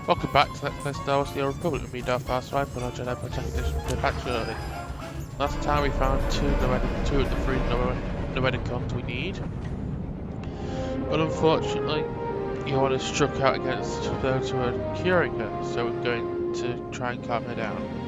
Welcome back to Let's Play Star Wars The Old Republic with me, Darth Vader, on our Jedi protagonist Revan-Shepard. Last time we found two of the three noedikons we need. But unfortunately, Yuon has struck out against those who are curing her, so we're going to try and calm her down.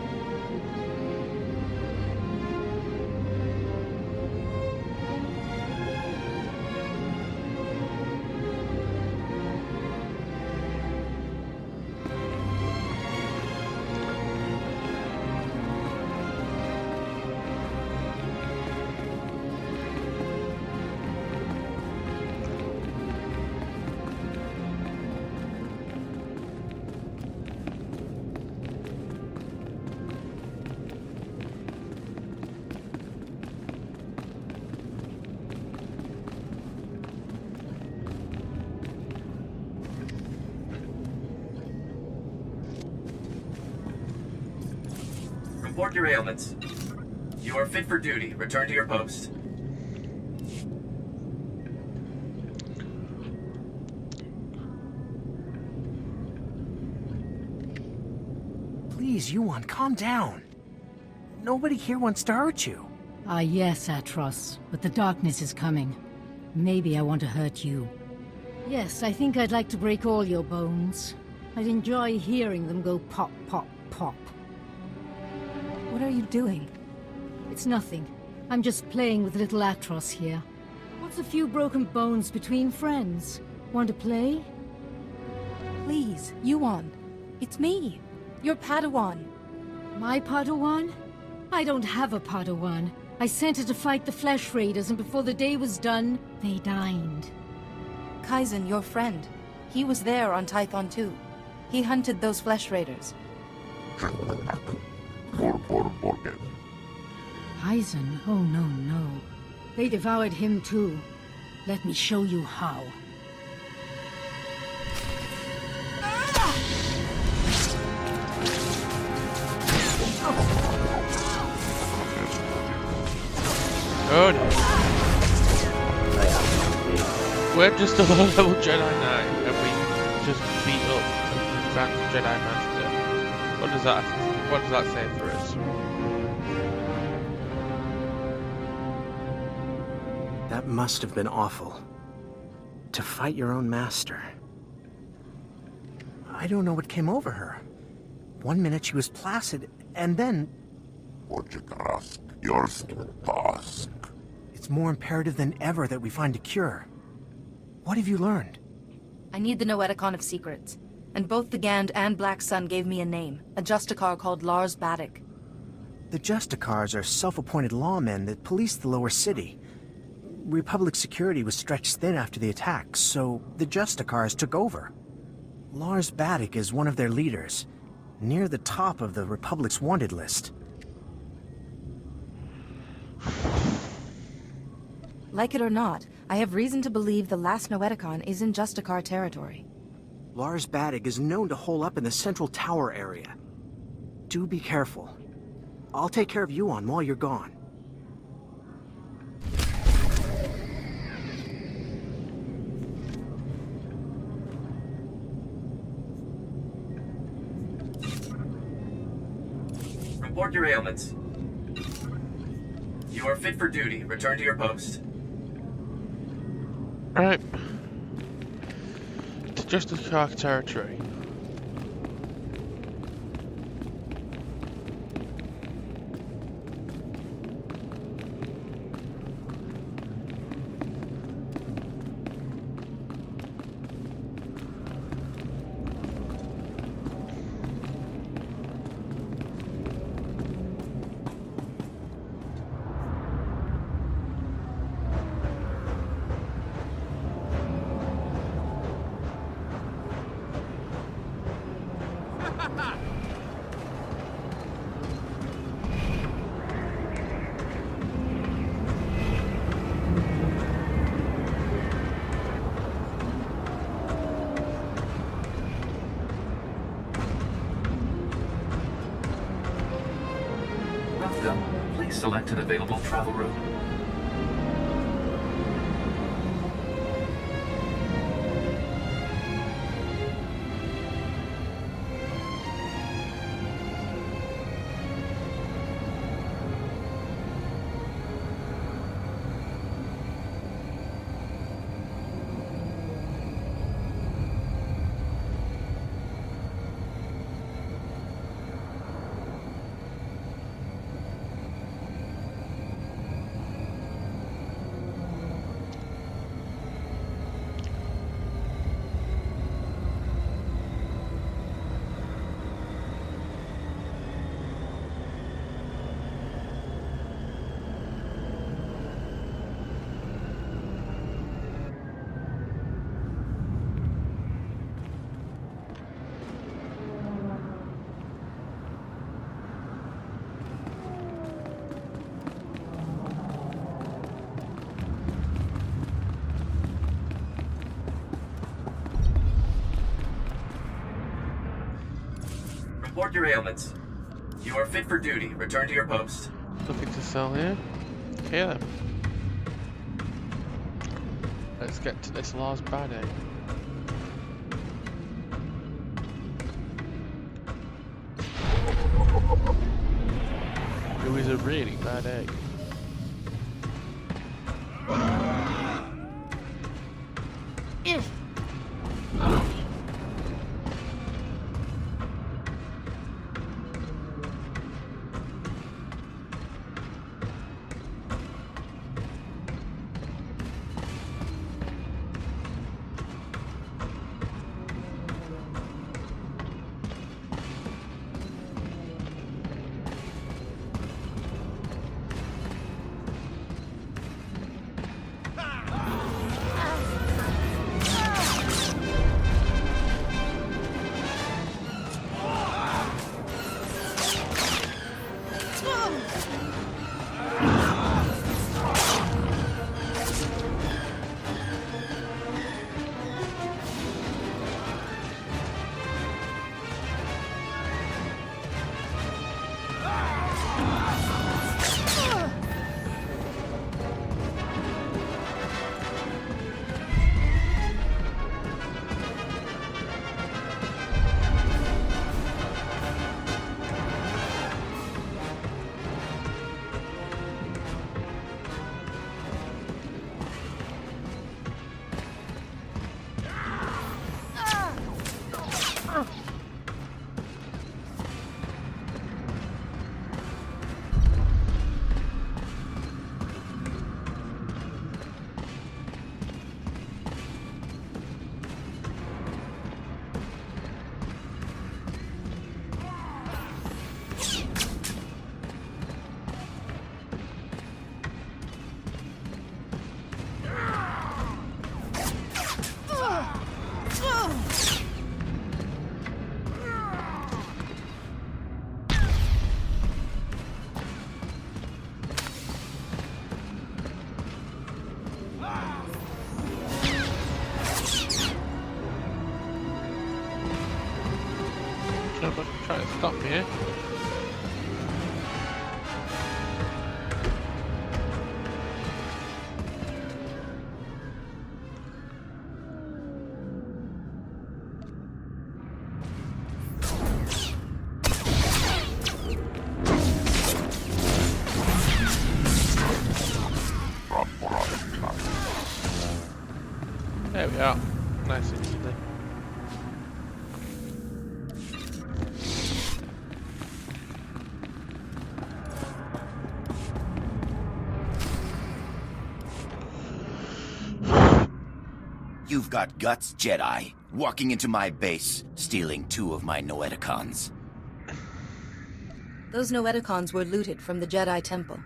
Report your ailments. You are fit for duty. Return to your post. Please, Yuon, calm down. Nobody here wants to hurt you. Ah, yes, Atros, but the darkness is coming. Maybe I want to hurt you. Yes, I think I'd like to break all your bones. I'd enjoy hearing them go pop, pop, pop. What are you doing? It's nothing. I'm just playing with little Atros here. What's a few broken bones between friends? Want to play? Please, Yuon. It's me, your Padawan. My Padawan? I don't have a Padawan. I sent her to fight the Flesh Raiders, and before the day was done, they dined. Kaizen, your friend. He was there on Tython too. He hunted those Flesh Raiders. Kaizen? Oh, no. They devoured him too. Let me show you how. Oh no. We're just a low-level Jedi Knight, and we just beat up an advanced Jedi Master. What does that say for us? That must have been awful. To fight your own master. I don't know what came over her. One minute she was placid, and then... It's more imperative than ever that we find a cure. What have you learned? I need the Noedikon of Secrets. And both the Gand and Black Sun gave me a name, a Justicar called Lars Baddock. The Justicars are self-appointed lawmen that police the lower city. Republic security was stretched thin after the attack, so the Justicars took over. Lars Baddock is one of their leaders, near the top of the Republic's wanted list. Like it or not, I have reason to believe the last Noedikon is in Justicar territory. Lars Baddock is known to hole up in the central tower area. Do be careful. I'll take care of Yuon while you're gone. Report your ailments. You are fit for duty. Return to your post. Alright. To Justicar territory. Please select an available travel route. Report your ailments. You are fit for duty. Return to your post. Nothing to sell here. Okay then. Let's get to this Lars bad egg. Who is a really bad egg? Try to stop here. There we are. Nice and easy. You've got guts, Jedi. Walking into my base, stealing 2 of my noedikons. Those noedikons were looted from the Jedi Temple.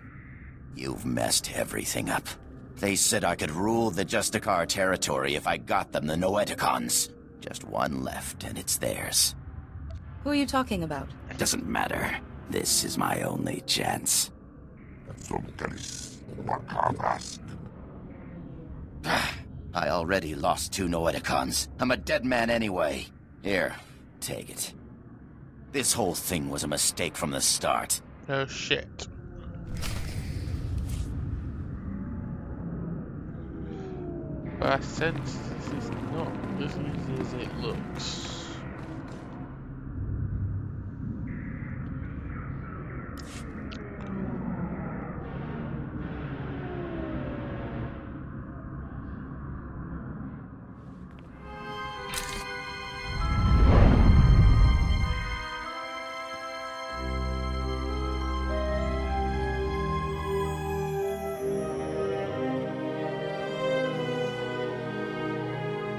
You've messed everything up. They said I could rule the Justicar territory if I got them the noedikons. Just one left, and it's theirs. Who are you talking about? Doesn't matter. This is my only chance. I already lost 2 noedikons. I'm a dead man anyway. Here, take it. This whole thing was a mistake from the start. Oh shit. But I sense this is not as easy as it looks.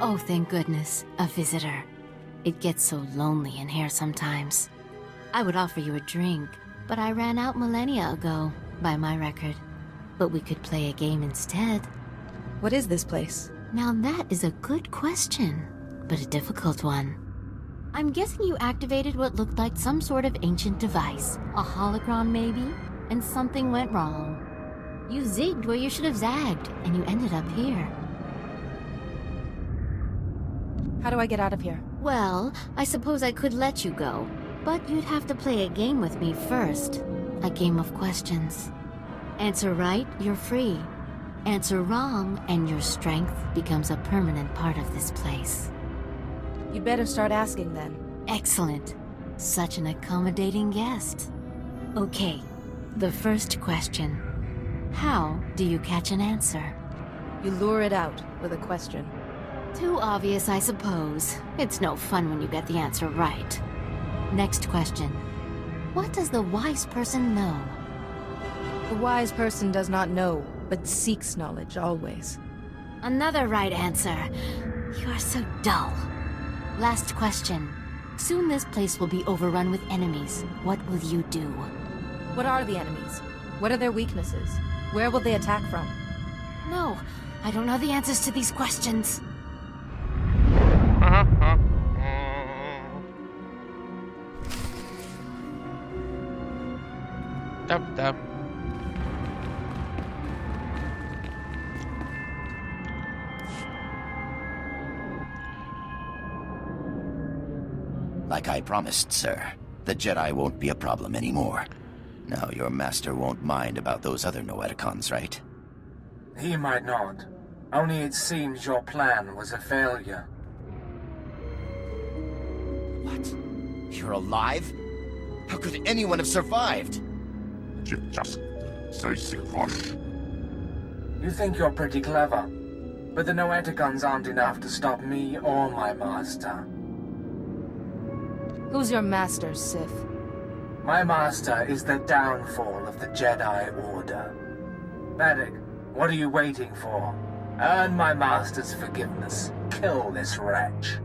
Oh, thank goodness, a visitor. It gets so lonely in here sometimes. I would offer you a drink, but I ran out millennia ago, by my record. But we could play a game instead. What is this place? Now that is a good question, but a difficult one. I'm guessing you activated what looked like some sort of ancient device. A holocron maybe? And something went wrong. You zigged where you should have zagged, and you ended up here. How do I get out of here? Well, I suppose I could let you go. But you'd have to play a game with me first. A game of questions. Answer right, you're free. Answer wrong, and your strength becomes a permanent part of this place. You better start asking then. Excellent. Such an accommodating guest. Okay, the first question. How do you catch an answer? You lure it out with a question. Too obvious, I suppose. It's no fun when you get the answer right. Next question. What does the wise person know? The wise person does not know, but seeks knowledge always. Another right answer. You are so dull. Last question. Soon this place will be overrun with enemies. What will you do? What are the enemies? What are their weaknesses? Where will they attack from? No, I don't know the answers to these questions. Dum dum. Like I promised, sir. The Jedi won't be a problem anymore. Now your master won't mind about those other noedikons, right? He might not. Only it seems your plan was a failure. What? You're alive? How could anyone have survived? Just say Sikon. You think you're pretty clever, but the noedikons aren't enough to stop me or my master. Who's your master, Sith? My master is the downfall of the Jedi Order. Medic, what are you waiting for? Earn my master's forgiveness. Kill this wretch.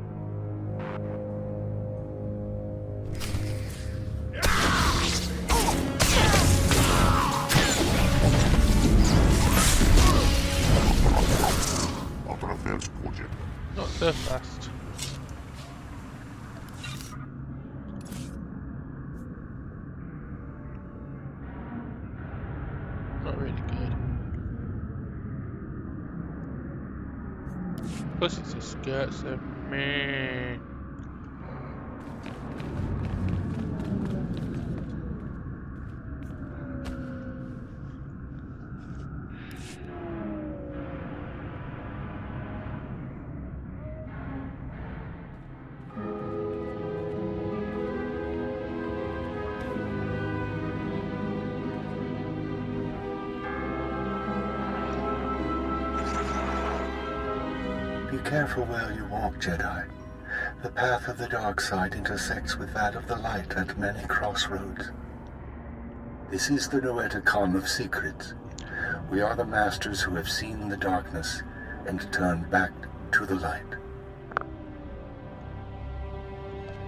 Not so fast. Not really good. Plus it's the skirts of me. Be careful where you walk, Jedi. The path of the dark side intersects with that of the light at many crossroads. This is the noedikon of secrets. We are the masters who have seen the darkness and turned back to the light.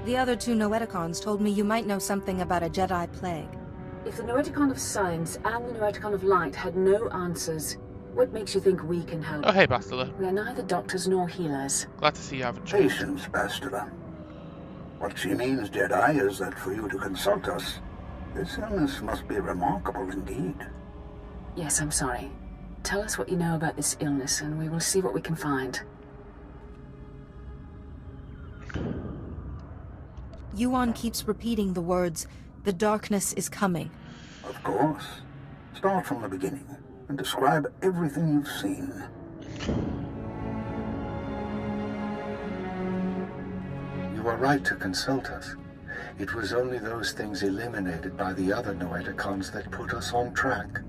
The other two noedikons told me you might know something about a Jedi plague. If the noedikon of science and the noedikon of light had no answers, what makes you think we can help? Oh hey Bastila. We are neither doctors nor healers. Glad to see you haven't changed. Patience, Bastila. What she means, Jedi, is that for you to consult us, this illness must be remarkable indeed. Yes, I'm sorry. Tell us what you know about this illness and we will see what we can find. Yuon keeps repeating the words, "The darkness is coming." Of course. Start from the beginning and describe everything you've seen. You are right to consult us. It was only those things eliminated by the other noedikons that put us on track.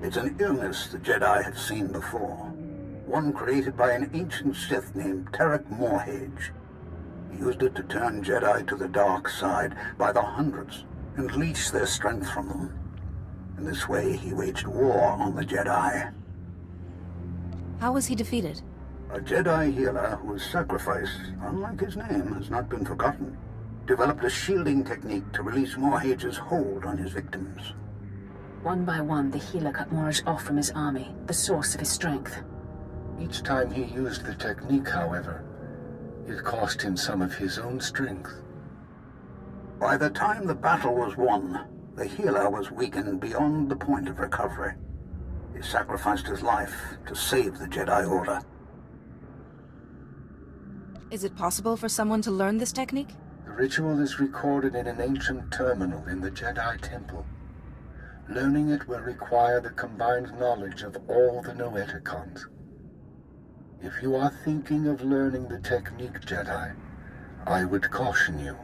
It's an illness the Jedi have seen before. One created by an ancient Sith named Tarek Morhage. He used it to turn Jedi to the dark side by the hundreds and leech their strength from them. In this way, he waged war on the Jedi. How was he defeated? A Jedi healer whose sacrifice, unlike his name, has not been forgotten, developed a shielding technique to release Morhage's hold on his victims. One by one, the healer cut Morage off from his army, the source of his strength. Each time he used the technique, however, it cost him some of his own strength. By the time the battle was won, the healer was weakened beyond the point of recovery. He sacrificed his life to save the Jedi Order. Is it possible for someone to learn this technique? The ritual is recorded in an ancient terminal in the Jedi Temple. Learning it will require the combined knowledge of all the noedikons. If you are thinking of learning the technique, Jedi, I would caution you.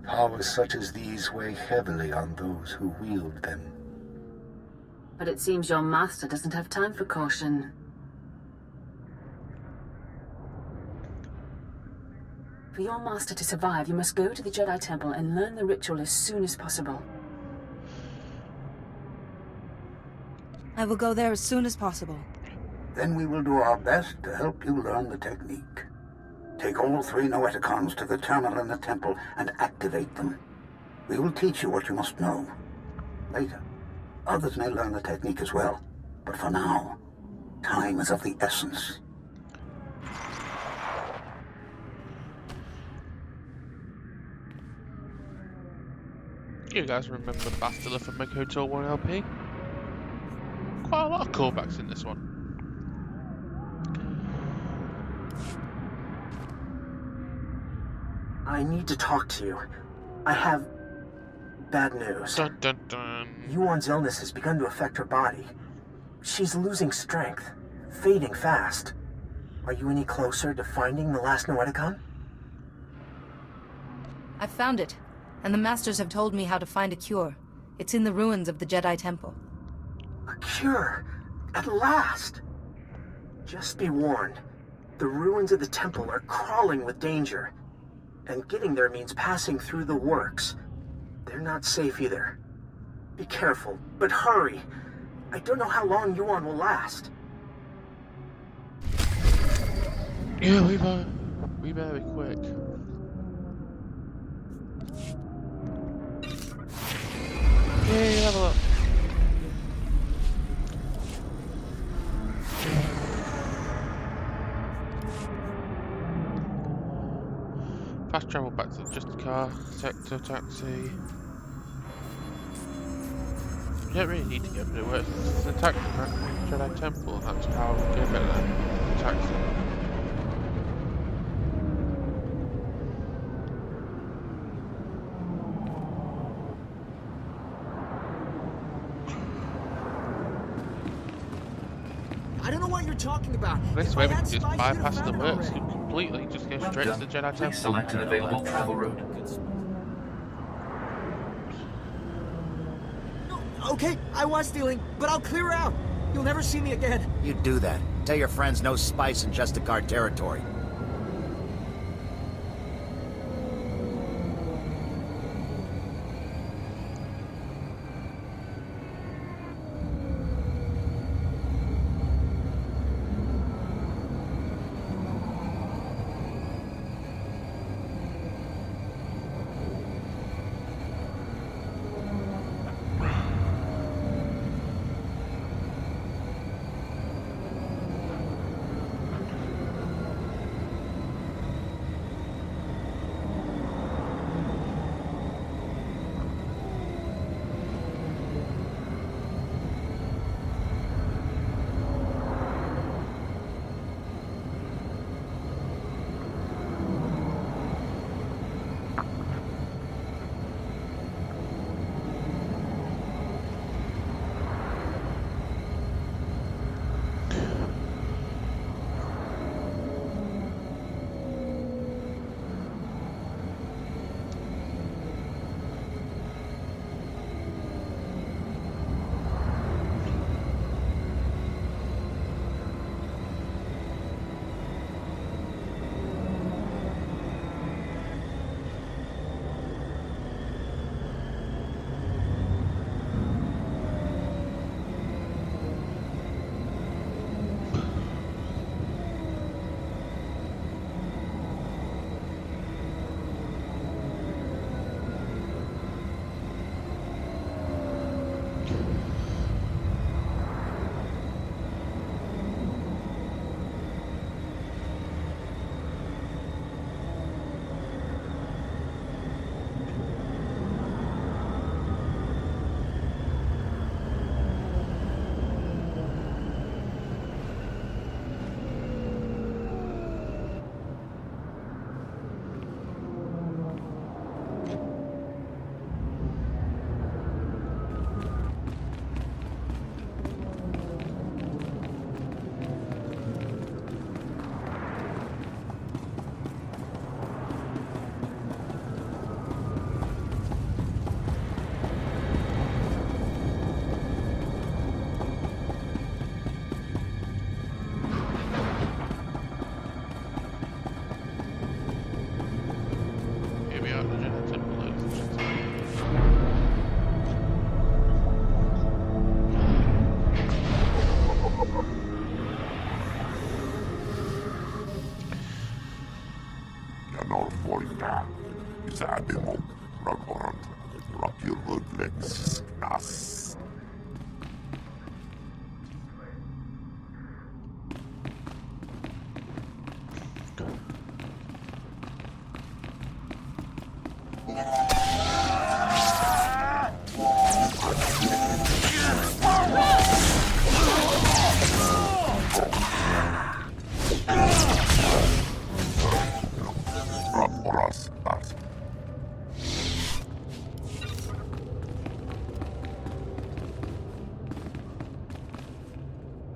Powers such as these weigh heavily on those who wield them. But it seems your master doesn't have time for caution. For your master to survive, you must go to the Jedi Temple and learn the ritual as soon as possible. I will go there as soon as possible. Then we will do our best to help you learn the technique. Take all 3 noedikons to the terminal in the temple and activate them. We will teach you what you must know. Later, others may learn the technique as well. But for now, time is of the essence. You guys remember Bastila from Meg Hotel 1 LP? Quite a lot of callbacks in this one. I need to talk to you. I have bad news. Dun dun dun. Yuon's illness has begun to affect her body. She's losing strength, fading fast. Are you any closer to finding the last noedikon? I've found it, and the Masters have told me how to find a cure. It's in the ruins of the Jedi Temple. A cure! At last! Just be warned. The ruins of the temple are crawling with danger. And getting there means passing through the works. They're not safe either. Be careful, but hurry. I don't know how long Yuon will last. Yeah, we better be quick. Yeah, have a look. Fast travel back to just a car, sector, taxi. You don't really need to get rid of it. It's an attack from the Jedi Temple, and that's how we get better than taxi. I don't know what you're talking about. This If way I we had can just spies, bypass you'd the have found works it already. completely, just go straight to the Jedi Please Temple. select an available travel route. Okay, I was stealing, but I'll clear out. You'll never see me again. You do that. Tell your friends no spice in Justicar territory.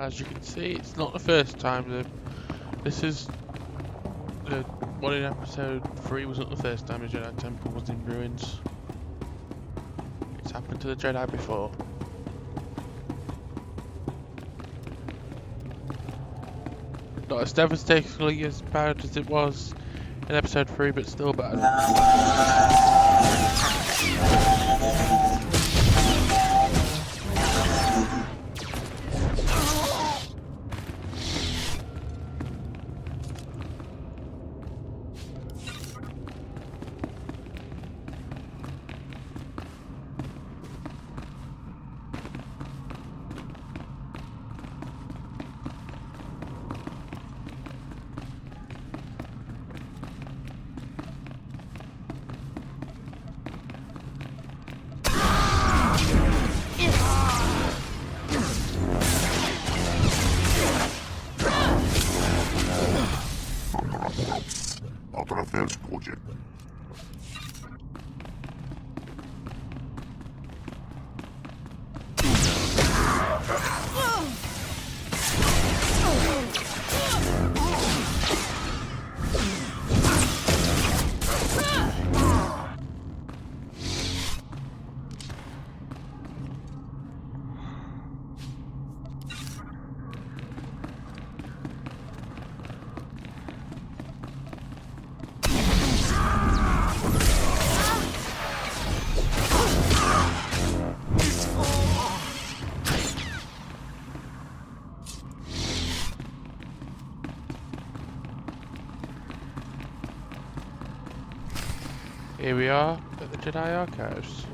As you can see, it's not the first time this is the one in episode 3 was not the first time the Jedi Temple was in ruins. It's happened to the Jedi before. Not as devastatingly as bad as it was in episode 3, but still bad. Here we are at the Jedi Archives.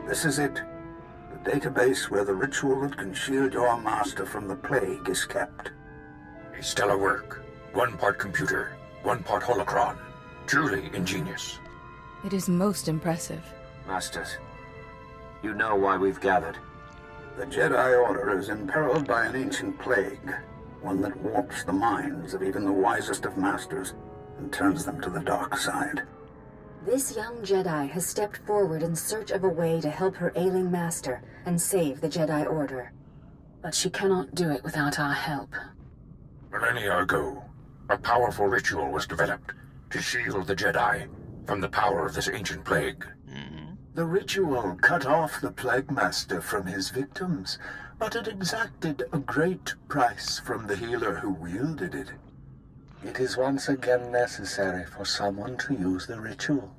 This is it. The database where the ritual that can shield your master from the plague is kept. A stellar work. 1 part computer, 1 part holocron. Truly ingenious. It is most impressive. Masters, you know why we've gathered. The Jedi Order is imperiled by an ancient plague, one that warps the minds of even the wisest of masters and turns them to the dark side. This young Jedi has stepped forward in search of a way to help her ailing master and save the Jedi Order. But she cannot do it without our help. Millennia ago, a powerful ritual was developed to shield the Jedi from the power of this ancient plague. The ritual cut off the Plague Master from his victims, but it exacted a great price from the healer who wielded it. It is once again necessary for someone to use the ritual.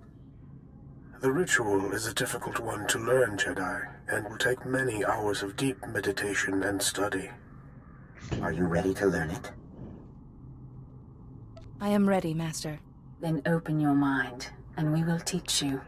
The ritual is a difficult one to learn, Jedi, and will take many hours of deep meditation and study. Are you ready to learn it? I am ready, Master. Then open your mind, and we will teach you.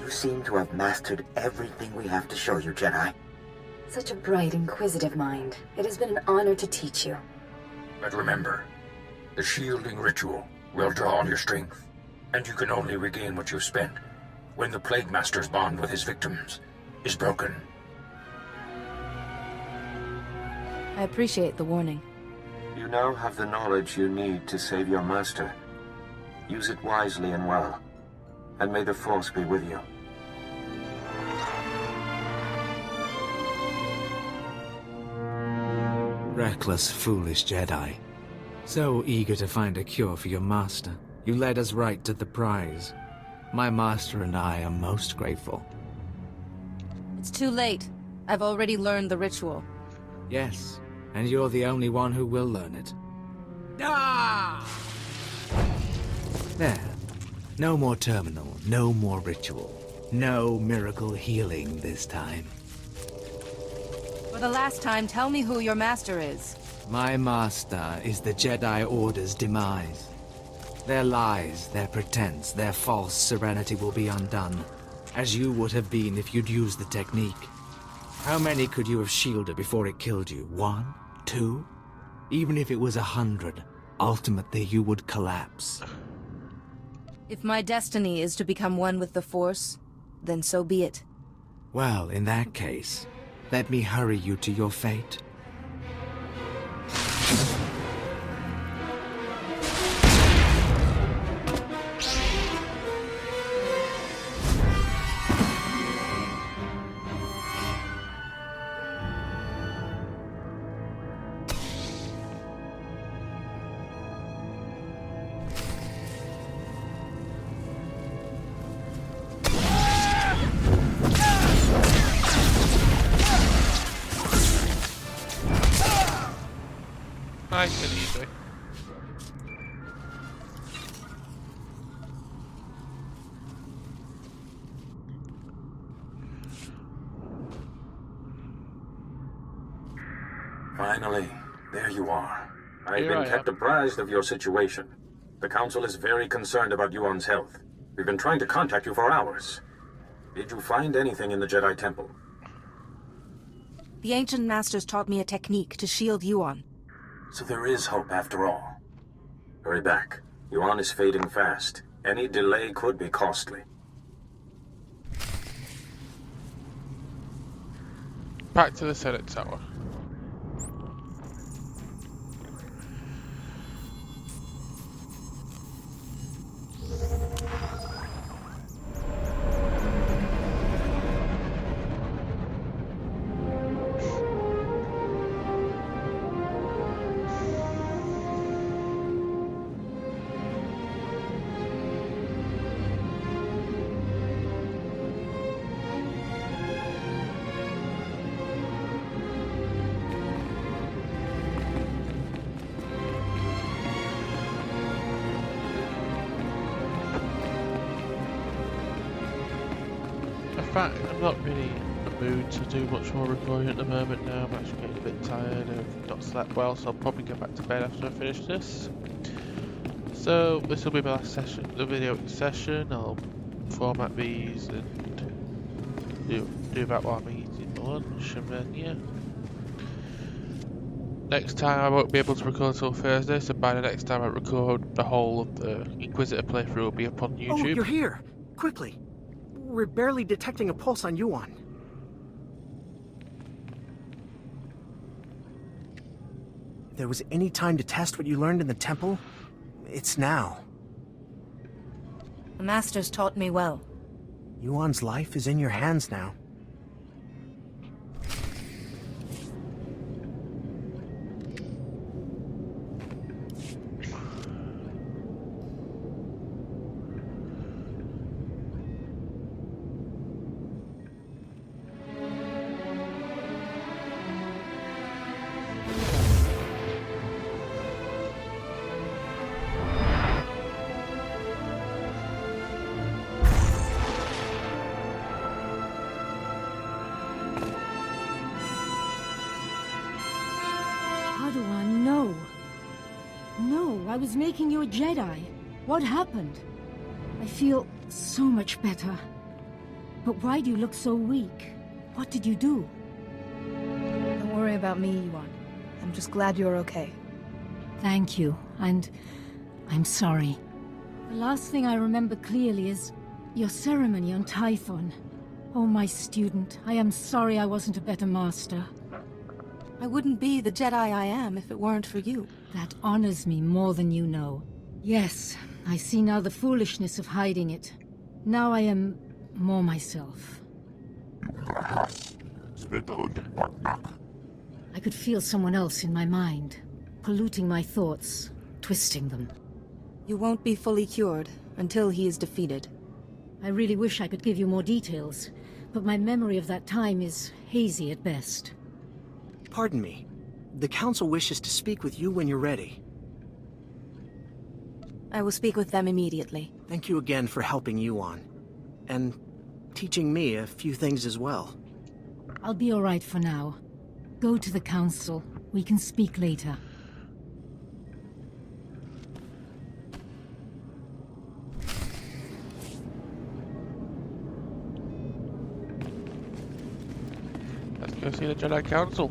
You seem to have mastered everything we have to show you, Jedi. Such a bright, inquisitive mind. It has been an honor to teach you. But remember, the shielding ritual will draw on your strength, and you can only regain what you've spent when the Plague Master's bond with his victims is broken. I appreciate the warning. You now have the knowledge you need to save your master. Use it wisely and well. And may the Force be with you. Reckless, foolish Jedi. So eager to find a cure for your master, you led us right to the prize. My master and I are most grateful. It's too late. I've already learned the ritual. Yes, and you're the only one who will learn it. Ah! There. No more terminal, no more ritual. No miracle healing this time. For the last time, tell me who your master is. My master is the Jedi Order's demise. Their lies, their pretense, their false serenity will be undone, as you would have been if you'd used the technique. How many could you have shielded before it killed you? 1? 2? Even if it was 100, ultimately you would collapse. If my destiny is to become one with the Force, then so be it. Well, in that case, let me hurry you to your fate. Nice and easy. Finally, there you are. I've Here been I kept am. apprised of your situation. The Council is very concerned about Yuon's health. We've been trying to contact you for hours. Did you find anything in the Jedi Temple? The Ancient Masters taught me a technique to shield Yuon. So there is hope after all. Hurry back. Yuon is fading fast. Any delay could be costly. Back to the Senate Tower. I'm not really in the mood to do much more recording at the moment now. I'm actually getting a bit tired. I've not slept well, so I'll probably go back to bed after I finish this. So this will be my last session, the video session. I'll format these and do that while I'm eating lunch, and then yeah. Next time I won't be able to record until Thursday, so by the next time I record, the whole of the Inquisitor playthrough will be up on YouTube. Oh, you're here! Quickly! We're barely detecting a pulse on Yuon. If there was any time to test what you learned in the temple, it's now. The Masters taught me well. Yuon's life is in your hands now. How do I know? No, I was making you a Jedi. What happened? I feel so much better. But why do you look so weak? What did you do? Don't worry about me, Yuon. I'm just glad you're okay. Thank you, and I'm sorry. The last thing I remember clearly is your ceremony on Tython. Oh, my student, I am sorry I wasn't a better master. I wouldn't be the Jedi I am if it weren't for you. That honors me more than you know. Yes, I see now the foolishness of hiding it. Now I am more myself. I could feel someone else in my mind, polluting my thoughts, twisting them. You won't be fully cured until he is defeated. I really wish I could give you more details, but my memory of that time is hazy at best. Pardon me. The Council wishes to speak with you when you're ready. I will speak with them immediately. Thank you again for helping Yuon. And teaching me a few things as well. I'll be all right for now. Go to the Council. We can speak later. Let's go see the Jedi Council.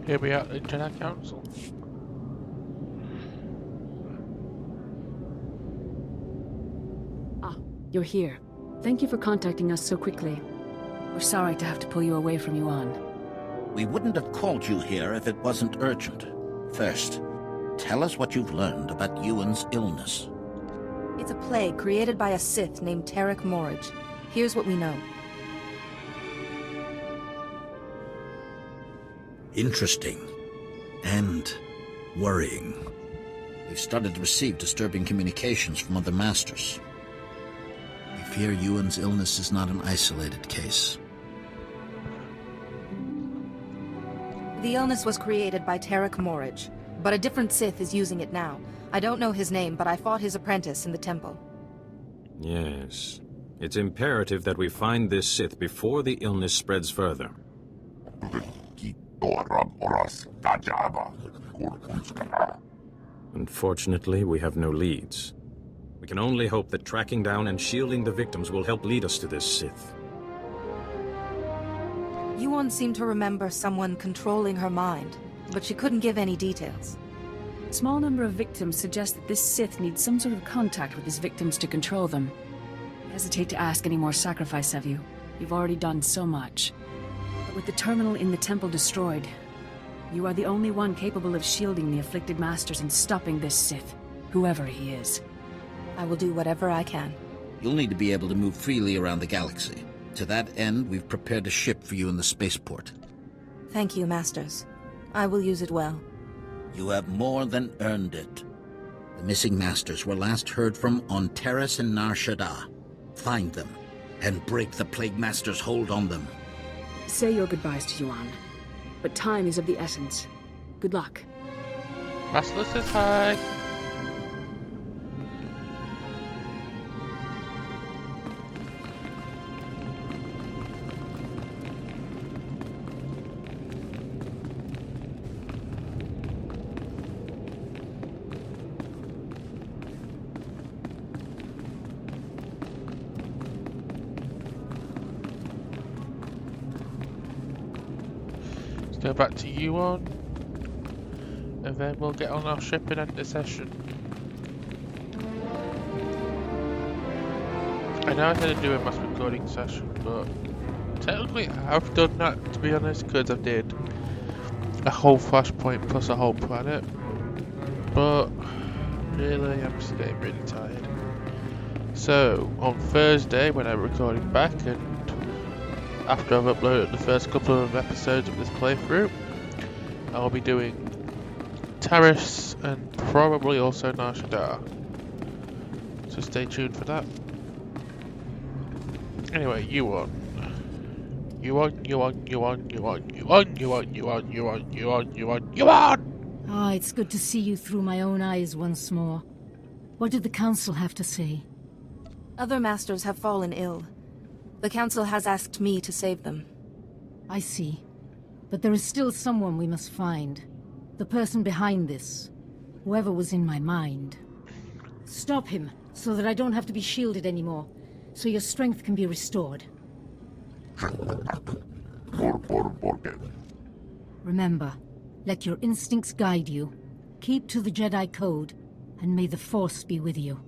Here we are at the Jedi Council. Ah, you're here. Thank you for contacting us so quickly. We're sorry to have to pull you away from Yuon. We wouldn't have called you here if it wasn't urgent. First, tell us what you've learned about Yuon's illness. It's a plague created by a Sith named Tarek Morridge. Here's what we know. Interesting. And worrying. We've started to receive disturbing communications from other masters. We fear Yuon's illness is not an isolated case. The illness was created by Tarek Morridge, but a different Sith is using it now. I don't know his name, but I fought his apprentice in the temple. Yes. It's imperative that we find this Sith before the illness spreads further. Unfortunately, we have no leads. We can only hope that tracking down and shielding the victims will help lead us to this Sith. Yuon seemed to remember someone controlling her mind, but she couldn't give any details. A small number of victims suggest that this Sith needs some sort of contact with his victims to control them. I hesitate to ask any more sacrifice of you. You've already done so much. But with the terminal in the temple destroyed, you are the only one capable of shielding the afflicted masters and stopping this Sith, whoever he is. I will do whatever I can. You'll need to be able to move freely around the galaxy. To that end, we've prepared a ship for you in the spaceport. Thank you, Masters. I will use it well. You have more than earned it. The missing masters were last heard from on Terrace and Nar Shaddaa. Find them, and break the Plague Master's hold on them. Say your goodbyes to Yuon. But time is of the essence. Good luck. Master says hi. Go back to Yuon, and then we'll get on our ship and end the session. I know I said I'd do a mass recording session, but technically I've done that, to be honest, because I did a whole flashpoint plus a whole planet. But really, I'm just getting really tired. So on Thursday, when I'm recording back, and after I've uploaded the first couple of episodes of this playthrough, I'll be doing Taris and probably also Nar Shaddaa. So stay tuned for that. Anyway, Yuon. Ah, it's good to see you through my own eyes once more. What did the Council have to say? Other masters have fallen ill. The Council has asked me to save them. I see. But there is still someone we must find. The person behind this. Whoever was in my mind. Stop him, so that I don't have to be shielded anymore. So your strength can be restored. Remember, let your instincts guide you. Keep to the Jedi Code, and may the Force be with you.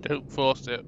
Don't force it.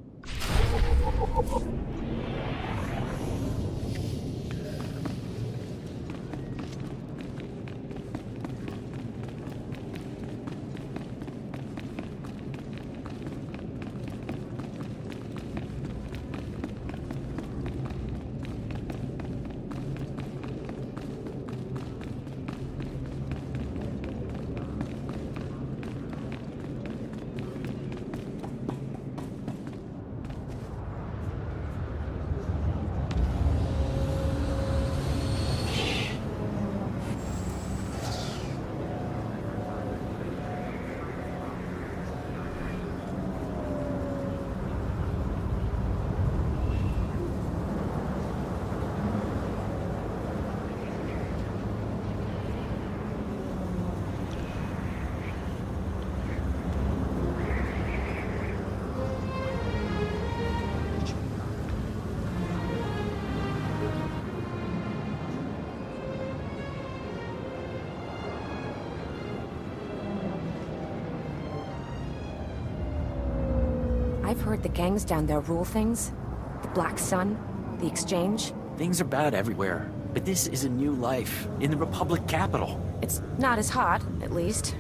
I've heard the gangs down there rule things. The Black Sun, the Exchange. Things are bad everywhere, but this is a new life, in the Republic capital. It's not as hot, at least.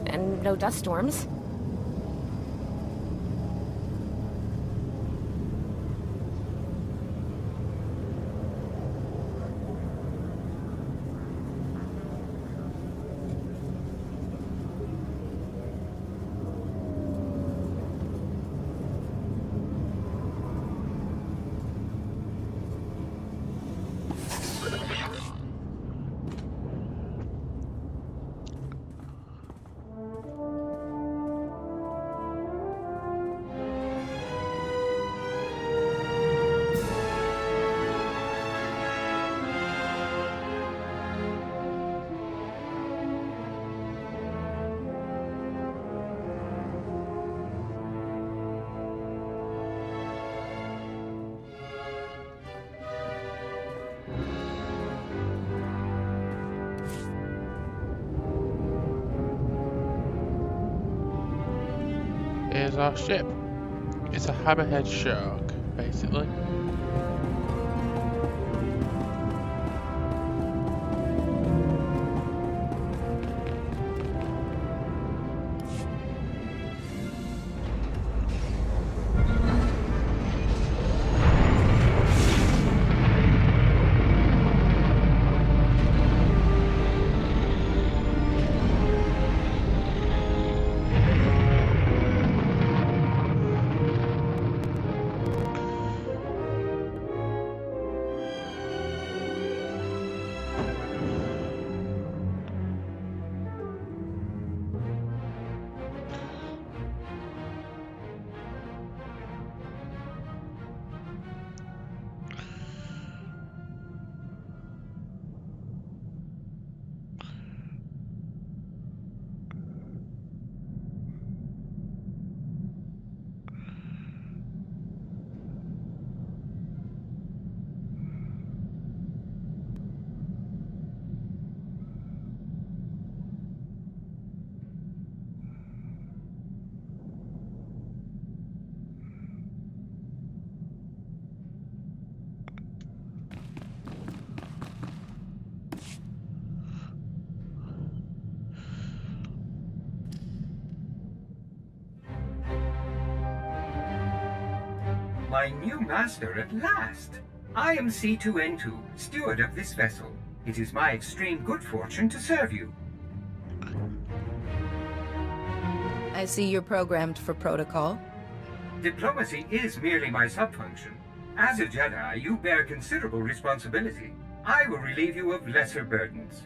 And no dust storms. Here's our ship. It's a hammerhead shark, basically. my new master at last. I am C2N2, steward of this vessel. It is my extreme good fortune to serve you. I see you're programmed for protocol. Diplomacy is merely my subfunction. As a Jedi, you bear considerable responsibility. I will relieve you of lesser burdens.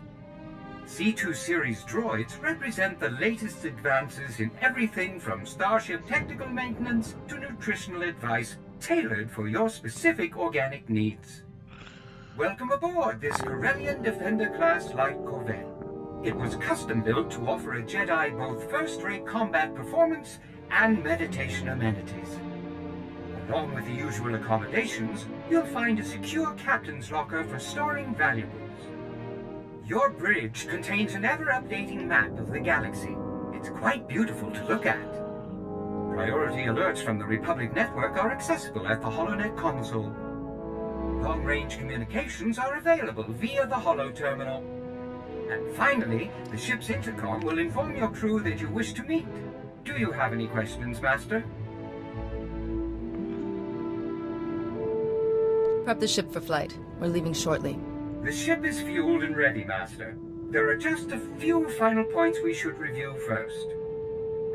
C2 series droids represent the latest advances in everything from starship technical maintenance to nutritional advice tailored for your specific organic needs. Welcome aboard this Corellian Defender-class light corvette. It was custom-built to offer a Jedi both first-rate combat performance and meditation amenities. Along with the usual accommodations, you'll find a secure captain's locker for storing valuables. Your bridge contains an ever-updating map of the galaxy. It's quite beautiful to look at. Priority alerts from the Republic network are accessible at the HoloNet console. Long-range communications are available via the Holo terminal. And finally, the ship's intercom will inform your crew that you wish to meet. Do you have any questions, Master? Prep the ship for flight. We're leaving shortly. The ship is fueled and ready, Master. There are just a few final points we should review first.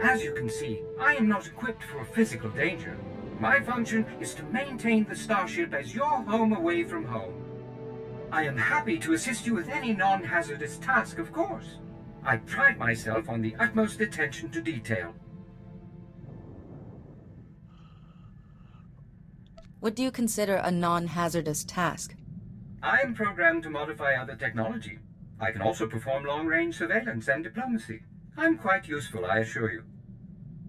As you can see, I am not equipped for physical danger. My function is to maintain the starship as your home away from home. I am happy to assist you with any non-hazardous task, of course. I pride myself on the utmost attention to detail. What do you consider a non-hazardous task? I am programmed to modify other technology. I can also perform long-range surveillance and diplomacy. I'm quite useful, I assure you.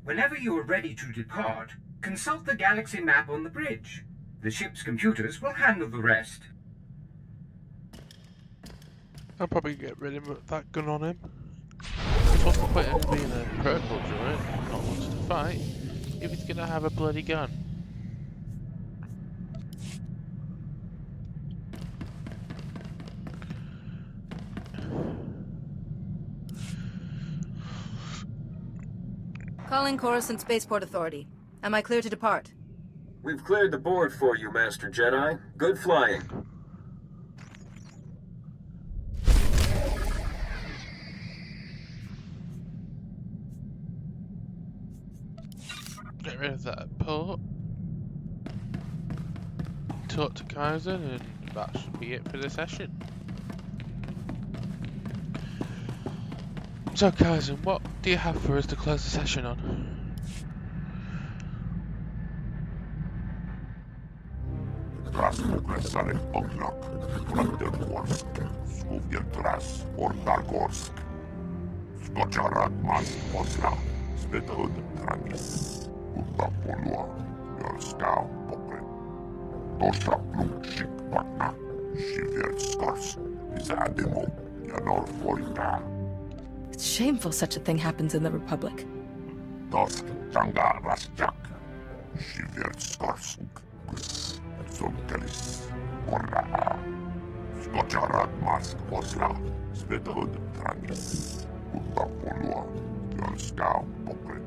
Whenever you are ready to depart, consult the galaxy map on the bridge. The ship's computers will handle the rest. I'll probably get rid of that gun on him. What's the point of being a protocol droid, not wanting to fight, if he's gonna have a bloody gun? Calling Coruscant Spaceport Authority. Am I clear to depart? We've cleared the board for you, Master Jedi. Good flying. Get rid of that port. Talk to Kaiser, and that should be it for the session. So Kaiser, what do you have for us to close the session on? Krasnogresare Ognak, Brandenbursk, Skuvientras, Ortargorsk, Skocharatmas, Osla, Svedhud, Trangis, Uttapolua, Jolskau, Pokren, Tosha, Plukshik, Patna, Shiverskars, Izademo, Yanor Forita. It's shameful such a thing happens in the Republic. Dos, Tanga, Rasjak, Shiverskars, Sonkelis, Orra, Skocharat, Mask, Osla, Svedhud, Trangis, Uttapolua, Jolskau, Pokren.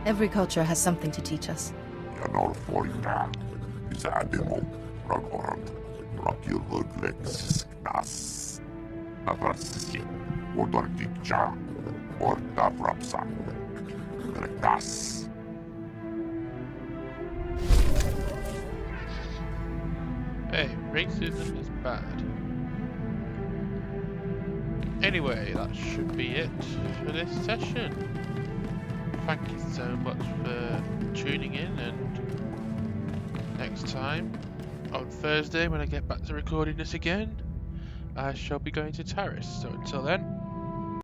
Every culture has something to teach us. Yanor Forita, Izademo, Ragorand, Rakilhud, Lex, Nas. Navrski, Odorticha, Ortavrapsa, Rektas. Hey, racism is bad. Anyway, that should be it for this session. Thank you so much for tuning in, and next time, on Thursday when I get back to recording this again, I shall be going to Terrace. So until then,